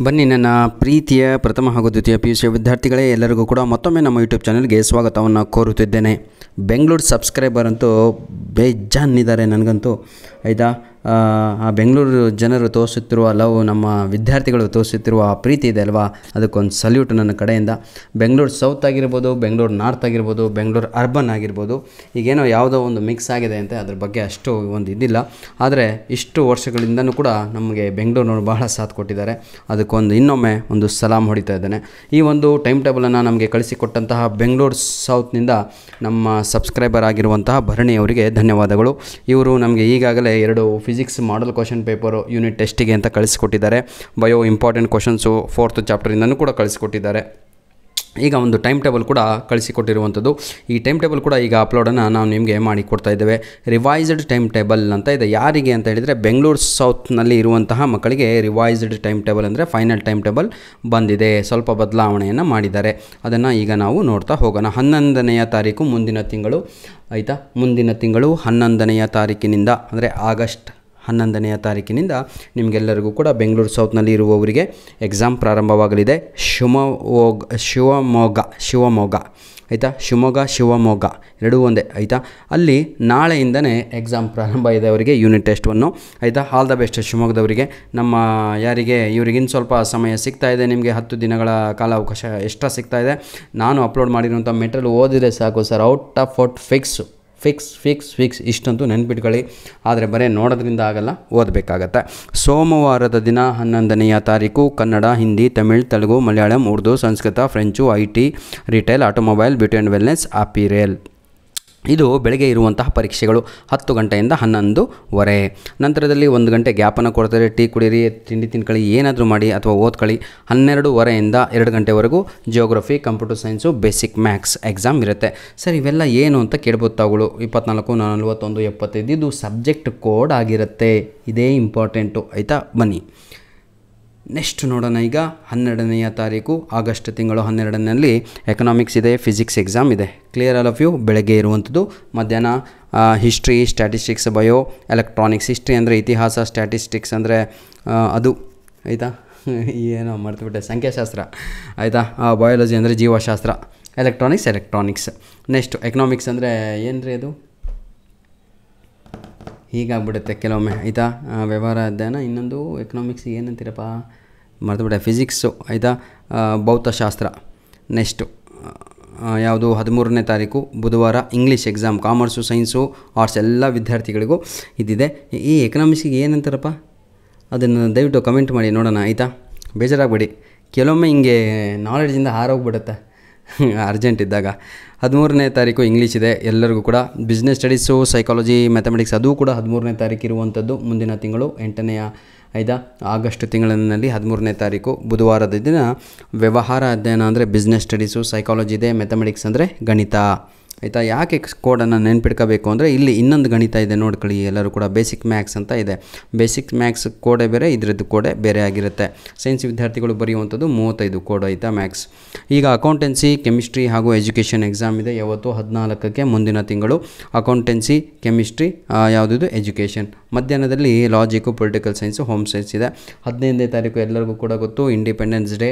ಬನ್ನಿ ನನ್ನ ಪ್ರೀತಿಯ ಪ್ರಥಮ ಹಾಗೂ ದ್ವಿತೀಯ PUC ವಿದ್ಯಾರ್ಥಿಗಳೇ, ಎಲ್ಲರಿಗೂ ಕೂಡ ಮತ್ತೊಮ್ಮೆ ನಮ್ಮ ಯೂಟ್ಯೂಬ್ ಚಾನಲ್ಗೆ ಸ್ವಾಗತವನ್ನು ಕೋರುತ್ತಿದ್ದೇನೆ. ಬೆಂಗಳೂರು ಸಬ್ಸ್ಕ್ರೈಬರ್ ಅಂತೂ ಬೇಜಾನಿದ್ದಾರೆ ನನಗಂತೂ, ಆಯಿತಾ. ಆ ಬೆಂಗಳೂರು ಜನರು ತೋರಿಸುತ್ತಿರುವ ಲವ್, ನಮ್ಮ ವಿದ್ಯಾರ್ಥಿಗಳು ತೋರಿಸುತ್ತಿರುವ ಪ್ರೀತಿ ಇದೆ ಅಲ್ವಾ, ಅದಕ್ಕೊಂದು ಸಲ್ಯೂಟ್ ನನ್ನ ಕಡೆಯಿಂದ. ಬೆಂಗಳೂರು ಸೌತ್ ಆಗಿರ್ಬೋದು, ಬೆಂಗಳೂರು ನಾರ್ತ್ ಆಗಿರ್ಬೋದು, ಬೆಂಗಳೂರು ಅರ್ಬನ್ ಆಗಿರ್ಬೋದು, ಈಗೇನೋ ಯಾವುದೋ ಒಂದು ಮಿಕ್ಸ್ ಆಗಿದೆ ಅಂತೆ, ಅದ್ರ ಬಗ್ಗೆ ಅಷ್ಟು ಒಂದು ಇದಿಲ್ಲ. ಆದರೆ ಇಷ್ಟು ವರ್ಷಗಳಿಂದನೂ ಕೂಡ ನಮಗೆ ಬೆಂಗಳೂರಿನವರು ಬಹಳ ಸಾಥ್ ಕೊಟ್ಟಿದ್ದಾರೆ. ಅದಕ್ಕೊಂದು ಇನ್ನೊಮ್ಮೆ ಒಂದು ಸಲಾಮ್ ಹೊಡಿತಾ ಇದ್ದೇನೆ. ಈ ಒಂದು ಟೈಮ್ ಟೇಬಲನ್ನು ನಮಗೆ ಕಳಿಸಿಕೊಟ್ಟಂತಹ ಬೆಂಗಳೂರು ಸೌತ್ನಿಂದ ನಮ್ಮ ಸಬ್ಸ್ಕ್ರೈಬರ್ ಆಗಿರುವಂತಹ ಭರಣಿ ಅವರಿಗೆ ಧನ್ಯವಾದಗಳು. ಇವರು ನಮಗೆ ಈಗಾಗಲೇ 2 physics model question paper unit ಟೆಸ್ಟಿಗೆ ಅಂತ ಕಳಿಸಿಕೊಟ್ಟಿದ್ದಾರೆ. ಬಯೋ ಇಂಪಾರ್ಟೆಂಟ್ ಕ್ವಶನ್ಸು 4th ಚಾಪ್ಟರಿಂದನೂ ಕೂಡ ಕಳಿಸಿಕೊಟ್ಟಿದ್ದಾರೆ. ಈಗ ಒಂದು ಟೈಮ್ ಟೇಬಲ್ ಕೂಡ ಕಳಿಸಿಕೊಟ್ಟಿರುವಂಥದ್ದು. ಈ ಟೈಮ್ ಟೇಬಲ್ ಕೂಡ ಈಗ ಅಪ್ಲೋಡನ್ನು ನಾವು ನಿಮಗೆ ಮಾಡಿ ಕೊಡ್ತಾ ಇದ್ದೇವೆ. ರಿವೈಸ್ಡ್ ಟೈಮ್ ಟೇಬಲ್ ಅಂತ ಇದೆ. ಯಾರಿಗೆ ಅಂತ ಹೇಳಿದರೆ, ಬೆಂಗಳೂರು ಸೌತ್ನಲ್ಲಿ ಇರುವಂತಹ ಮಕ್ಕಳಿಗೆ ರಿವೈಸ್ಡ್ ಟೈಮ್ ಟೇಬಲ್ ಅಂದರೆ ಫೈನಲ್ ಟೈಮ್ ಟೇಬಲ್ ಬಂದಿದೆ. ಸ್ವಲ್ಪ ಬದಲಾವಣೆಯನ್ನು ಮಾಡಿದ್ದಾರೆ. ಅದನ್ನು ಈಗ ನಾವು ನೋಡ್ತಾ ಹೋಗೋಣ. 11ನೇ ತಾರೀಕು ಮುಂದಿನ ತಿಂಗಳು, ಆಯಿತಾ. ಮುಂದಿನ ತಿಂಗಳು 11ನೇ ತಾರೀಕಿನಿಂದ ಅಂದರೆ ಆಗಸ್ಟ್ 11ನೇ ತಾರೀಕಿನಿಂದ ನಿಮಗೆಲ್ಲರಿಗೂ ಕೂಡ ಬೆಂಗಳೂರು ಸೌತ್ನಲ್ಲಿ ಇರುವವರಿಗೆ ಎಕ್ಸಾಮ್ ಪ್ರಾರಂಭವಾಗಲಿದೆ. ಶಿವಮೊಗ್ಗ ಆಯಿತಾ. ಶಿವಮೊಗ್ಗ ಎರಡೂ ಒಂದೇ, ಆಯಿತಾ. ಅಲ್ಲಿ ನಾಳೆಯಿಂದನೇ ಎಕ್ಸಾಮ್ ಪ್ರಾರಂಭ ಇದೆ ಅವರಿಗೆ, ಯೂನಿಟ್ ಟೆಸ್ಟ್ 1, ಆಯಿತಾ. ಆಲ್ ದ ಬೆಸ್ಟ್ ಶಿವಮೊಗ್ಗದವರಿಗೆ. ನಮ್ಮ ಯಾರಿಗೆ ಇವರಿಗಿನ್ನು ಸ್ವಲ್ಪ ಸಮಯ ಸಿಗ್ತಾ ಇದೆ, ನಿಮಗೆ 10 ದಿನಗಳ ಕಾಲಾವಕಾಶ ಎಕ್ಸ್ಟ್ರಾ ಸಿಗ್ತಾ ಇದೆ. ನಾನು ಅಪ್ಲೋಡ್ ಮಾಡಿರುವಂಥ ಮೆಟೀರಿಯಲ್ ಓದಿದರೆ ಸಾಕು sir, out of out fix ಇಷ್ಟಂತೂ ನೆನ್ಪಿಟ್ಕೊಳ್ಳಿ. ಆದರೆ ಬರೀ ನೋಡೋದ್ರಿಂದ ಆಗಲ್ಲ, ಓದಬೇಕಾಗತ್ತೆ. ಸೋಮವಾರದ ದಿನ 11ನೇ ತಾರೀಕು Kannada, Hindi, Tamil, Telugu, Malayalam, Urdu, Sanskrit, French, IT, retail, automobile, beauty and wellness, apparel. ಇದು ಬೆಳಗ್ಗೆ ಇರುವಂತಹ ಪರೀಕ್ಷೆಗಳು 10 ಗಂಟೆಯಿಂದ 11:30. ನಂತರದಲ್ಲಿ 1 ಗಂಟೆ ಗ್ಯಾಪನ್ನು ಕೊಡ್ತಾರೆ. ಟೀ ಕುಡೀರಿ, ತಿಂಡಿ ತಿನ್ಕೊಳ್ಳಿ, ಏನಾದರೂ ಮಾಡಿ ಅಥವಾ ಓದ್ಕೊಳ್ಳಿ. 12:30ಯಿಂದ 2 ಗಂಟೆವರೆಗೂ geography, computer science, basic maths exam ಇರುತ್ತೆ. ಸರ್, ಇವೆಲ್ಲ ಏನು ಅಂತ ಕೇಳ್ಬೋದು ತಾವುಗಳು. 24, 41, 75 ಇದು ಸಬ್ಜೆಕ್ಟ್ ಕೋಡ್ ಆಗಿರುತ್ತೆ. ಇದೇ ಇಂಪಾರ್ಟೆಂಟು, ಆಯಿತಾ. ಬನ್ನಿ ನೆಕ್ಸ್ಟ್ ನೋಡೋಣ. ಈಗ 12ನೇ ತಾರೀಕು ಆಗಸ್ಟ್ ತಿಂಗಳು 12ರಲ್ಲಿ ಎಕನಾಮಿಕ್ಸ್ ಇದೆ, ಫಿಸಿಕ್ಸ್ ಎಕ್ಸಾಮ್ ಇದೆ. Clear all of you. ಬೆಳಗ್ಗೆ ಇರುವಂಥದ್ದು. ಮಧ್ಯಾಹ್ನ history, statistics, bio, electronics. History ಅಂದರೆ ಇತಿಹಾಸ, ಸ್ಟ್ಯಾಟಿಸ್ಟಿಕ್ಸ್ ಅಂದರೆ ಅದು, ಆಯಿತಾ. ಏನೋ ಮರ್ತುಬಿಟ್ಟೆ, ಸಂಖ್ಯಾಶಾಸ್ತ್ರ, ಆಯಿತಾ. ಬಯಾಲಜಿ ಅಂದರೆ ಜೀವಶಾಸ್ತ್ರ. ಎಲೆಕ್ಟ್ರಾನಿಕ್ಸ್. ನೆಕ್ಸ್ಟ್ ಎಕನಾಮಿಕ್ಸ್ ಅಂದರೆ ಏನು ರೀ ಅದು, ಹೀಗಾಗ್ಬಿಡುತ್ತೆ ಕೆಲವೊಮ್ಮೆ, ಆಯಿತಾ. ವ್ಯವಹಾರ ಅಧ್ಯಯನ. ಇನ್ನೊಂದು ಎಕನಾಮಿಕ್ಸ್ ಏನಂತೀರಪ್ಪ, ಮರ್ತುಬಿಟ್ಟೆ. ಫಿಸಿಕ್ಸು, ಆಯಿತಾ. ಭೌತಶಾಸ್ತ್ರ. ನೆಕ್ಸ್ಟು ಯಾವುದು 13ನೇ ತಾರೀಕು ಬುಧವಾರ English exam. Commerce, science, arts ಎಲ್ಲ ವಿದ್ಯಾರ್ಥಿಗಳಿಗೂ ಇದಿದೆ. ಈ ಎಕನಾಮಿಕ್ಸಿಗೆ ಏನಂತಾರಪ್ಪ, ಅದನ್ನು ದಯವಿಟ್ಟು ಕಮೆಂಟ್ ಮಾಡಿ ನೋಡೋಣ, ಆಯಿತಾ. ಬೇಜಾರಾಗಬೇಡಿ, ಕೆಲವೊಮ್ಮೆ ಹಿಂಗೆ ನಾಲೆಡ್ಜಿಂದ ಹಾರೋಗ್ಬಿಡುತ್ತೆ ಅರ್ಜೆಂಟ್ ಇದ್ದಾಗ. 13ನೇ ತಾರೀಕು ಇಂಗ್ಲೀಷ್ ಇದೆ ಎಲ್ಲರಿಗೂ ಕೂಡ. ಬಿಸ್ನೆಸ್ ಸ್ಟಡೀಸು, ಸೈಕಾಲಜಿ, ಮ್ಯಾಥಮೆಟಿಕ್ಸ್ ಅದು ಕೂಡ 13ನೇ ತಾರೀಕು ಇರುವಂಥದ್ದು. ಮುಂದಿನ ತಿಂಗಳು 8ನೇ ಆಗಸ್ಟ್ ತಿಂಗಳಿನಲ್ಲಿ 13ನೇ ತಾರೀಕು ಬುಧವಾರದ ದಿನ ವ್ಯವಹಾರ ಅಧ್ಯಯನ ಅಂದರೆ ಬಿಸ್ನೆಸ್ ಸ್ಟಡೀಸು, ಸೈಕಾಲಜಿ ಇದೆ. ಮ್ಯಾಥಮೆಟಿಕ್ಸ್ ಅಂದರೆ ಗಣಿತ, ಆಯಿತಾ. ಯಾಕೆ ಕೋಡನ್ನು ನೆನ್ಪಿಟ್ಕೋಬೇಕು ಅಂದರೆ, ಇಲ್ಲಿ ಇನ್ನೊಂದು ಗಣಿತ ಇದೆ ನೋಡ್ಕೊಳ್ಳಿ ಎಲ್ಲರೂ ಕೂಡ. ಬೇಸಿಕ್ ಮ್ಯಾಥ್ಸ್ ಅಂತ ಇದೆ. ಬೇಸಿಕ್ ಮ್ಯಾಥ್ಸ್ ಕೋಡೆ ಬೇರೆ, ಇದರದ್ದು ಕೋಡೆ ಬೇರೆ ಆಗಿರುತ್ತೆ. ಸೈನ್ಸ್ ವಿದ್ಯಾರ್ಥಿಗಳು ಬರೆಯುವಂಥದ್ದು 35 ಕೋಡ್, ಆಯಿತಾ. ಮ್ಯಾಥ್ಸ್. ಈಗ ಅಕೌಂಟೆನ್ಸಿ, ಕೆಮಿಸ್ಟ್ರಿ ಹಾಗೂ ಎಜುಕೇಷನ್ ಎಕ್ಸಾಮ್ ಇದೆ. ಯಾವತ್ತು 14ಕ್ಕೆ ಮುಂದಿನ ತಿಂಗಳು. ಅಕೌಂಟೆನ್ಸಿ, ಕೆಮಿಸ್ಟ್ರಿ, ಯಾವುದಿದು ಎಜುಕೇಷನ್. ಮಧ್ಯಾಹ್ನದಲ್ಲಿ logic, political science, home science ಇದೆ. 15ನೇ ತಾರೀಕು ಎಲ್ಲರಿಗೂ ಕೂಡ ಗೊತ್ತು, ಇಂಡಿಪೆಂಡೆನ್ಸ್ ಡೇ.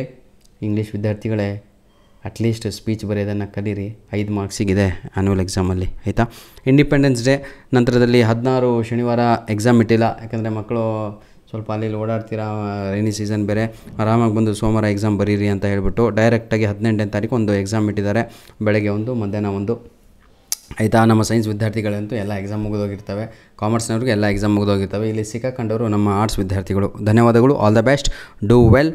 ಇಂಗ್ಲೀಷ್ ವಿದ್ಯಾರ್ಥಿಗಳೇ ಅಟ್ಲೀಸ್ಟ್ ಸ್ಪೀಚ್ ಬರೆಯೋದನ್ನು ಕಲೀರಿ, 5 ಮಾರ್ಕ್ಸಿಗಿದೆ ಆ್ಯನ್ಯುವಲ್ ಎಕ್ಸಾಮಲ್ಲಿ, ಆಯಿತಾ. ಇಂಡಿಪೆಂಡೆನ್ಸ್ ಡೇ ನಂತರದಲ್ಲಿ 16 ಶನಿವಾರ ಎಕ್ಸಾಮ್ ಇಟ್ಟಿಲ್ಲ, ಯಾಕಂದರೆ ಮಕ್ಕಳು ಸ್ವಲ್ಪ ಅಲ್ಲಿ ಓಡಾಡ್ತೀರಾ, ರೈನಿ ಸೀಸನ್ ಬೇರೆ. ಆರಾಮಾಗಿ ಬಂದು ಸೋಮವಾರ ಎಕ್ಸಾಮ್ ಬರೀರಿ ಅಂತ ಹೇಳ್ಬಿಟ್ಟು ಡೈರೆಕ್ಟಾಗಿ 18ನೇ ತಾರೀಕು ಒಂದು ಎಕ್ಸಾಮ್ ಇಟ್ಟಿದ್ದಾರೆ. ಬೆಳಗ್ಗೆ ಒಂದು, ಮಧ್ಯಾಹ್ನ ಒಂದು, ಆಯಿತಾ. ನಮ್ಮ ಸೈನ್ಸ್ ವಿದ್ಯಾರ್ಥಿಗಳಂತೂ ಎಲ್ಲ ಎಕ್ಸಾಮ್ ಮುಗಿದೋಗಿರ್ತವೆ. ಕಾಮರ್ಸ್ನವ್ರಿಗೆ ಎಲ್ಲ ಎಕ್ಸಾಮ್ ಮುಗಿದೋಗಿರ್ತವೆ. ಇಲ್ಲಿ ಸಿಕ್ಕಾಕೊಂಡವರು ನಮ್ಮ ಆರ್ಟ್ಸ್ ವಿದ್ಯಾರ್ಥಿಗಳು. ಧನ್ಯವಾದಗಳು. All the best, do well.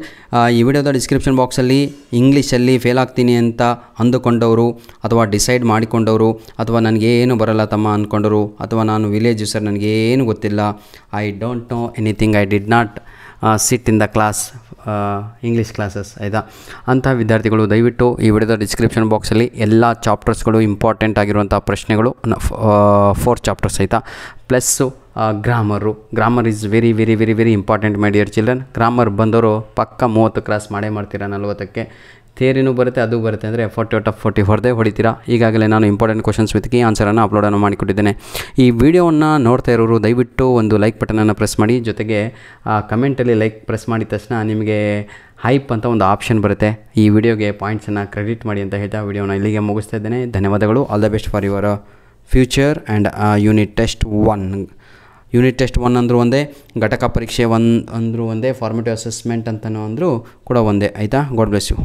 ಈ ವಿಡಿಯೋದ ಡಿಸ್ಕ್ರಿಪ್ಷನ್ ಬಾಕ್ಸಲ್ಲಿ ಇಂಗ್ಲೀಷಲ್ಲಿ ಫೇಲ್ ಆಗ್ತೀನಿ ಅಂತ ಅಂದುಕೊಂಡವರು, ಅಥವಾ ಡಿಸೈಡ್ ಮಾಡಿಕೊಂಡವರು, ಅಥವಾ ನನಗೇನು ಬರಲ್ಲ ತಮ್ಮ ಅಂದ್ಕೊಂಡವರು, ಅಥವಾ ನಾನು ವಿಲೇಜು ಸರ್ ನನಗೇನು ಗೊತ್ತಿಲ್ಲ, I don't know anything, I did not sit in the class, English classes, ಆಯಿತಾ. ಅಂಥ ವಿದ್ಯಾರ್ಥಿಗಳು ದಯವಿಟ್ಟು ಈ ವಿಡಿಯೋದ ಡಿಸ್ಕ್ರಿಪ್ಷನ್ ಬಾಕ್ಸಲ್ಲಿ ಎಲ್ಲ ಚಾಪ್ಟರ್ಸ್ಗಳು, ಇಂಪಾರ್ಟೆಂಟ್ ಆಗಿರುವಂಥ ಪ್ರಶ್ನೆಗಳು, 4 ಚಾಪ್ಟರ್ಸ್, ಆಯಿತಾ. Plus grammar is very very very very important my dear children. Grammar ಬಂದವರು ಪಕ್ಕ 30 ಕ್ರಾಸ್ ಮಾಡೇ ಮಾಡ್ತೀರಾ 40ಕ್ಕೆ. ಥಿಯರಿನೂ ಬರುತ್ತೆ, ಅದು ಬರುತ್ತೆ ಅಂದರೆ 40 ಔಟ್ ಆಫ್ 40 ಹೊರದೇ ಹೊಡಿತೀರಾ. ಈಗಾಗಲೇ ನಾನು ಇಂಪಾರ್ಟೆಂಟ್ ಕ್ವಶನ್ಸ್ ವಿತ್ ಕೀ ಆನ್ಸರನ್ನು ಅಪ್ಲೋಡನ್ನು ಮಾಡಿಕೊಟ್ಟಿದ್ದೇನೆ. ಈ ವಿಡಿಯೋವನ್ನು ನೋಡ್ತಾ ಇರೋರು ದಯವಿಟ್ಟು ಒಂದು ಲೈಕ್ ಬಟನನ್ನು ಪ್ರೆಸ್ ಮಾಡಿ, ಜೊತೆಗೆ ಕಮೆಂಟಲ್ಲಿ ಲೈಕ್ ಪ್ರೆಸ್ ಮಾಡಿದ ತಕ್ಷಣ ನಿಮಗೆ ಹೈಪ್ ಅಂತ ಒಂದು ಆಪ್ಷನ್ ಬರುತ್ತೆ. ಈ ವಿಡಿಯೋಗೆ ಪಾಯಿಂಟ್ಸನ್ನು ಕ್ರೆಡಿಟ್ ಮಾಡಿ ಅಂತ ಹೇಳ್ತಾ ವಿಡಿಯೋನ ಇಲ್ಲಿಗೆ ಮುಗಿಸ್ತಾ ಇದ್ದೇನೆ. ಧನ್ಯವಾದಗಳು. All the best for your future and unit test 1 ಅಂದರೂ ಒಂದೇ, ಘಟಕ ಪರೀಕ್ಷೆ 1 ಅಂದರೂ ಒಂದೇ, ಫಾರ್ಮೇಟಿವ್ ಅಸೆಸ್ಮೆಂಟ್ ಅಂತಲೂ ಅಂದರೂ ಕೂಡ ಒಂದೇ. ಆಯಿತಾ? God bless you.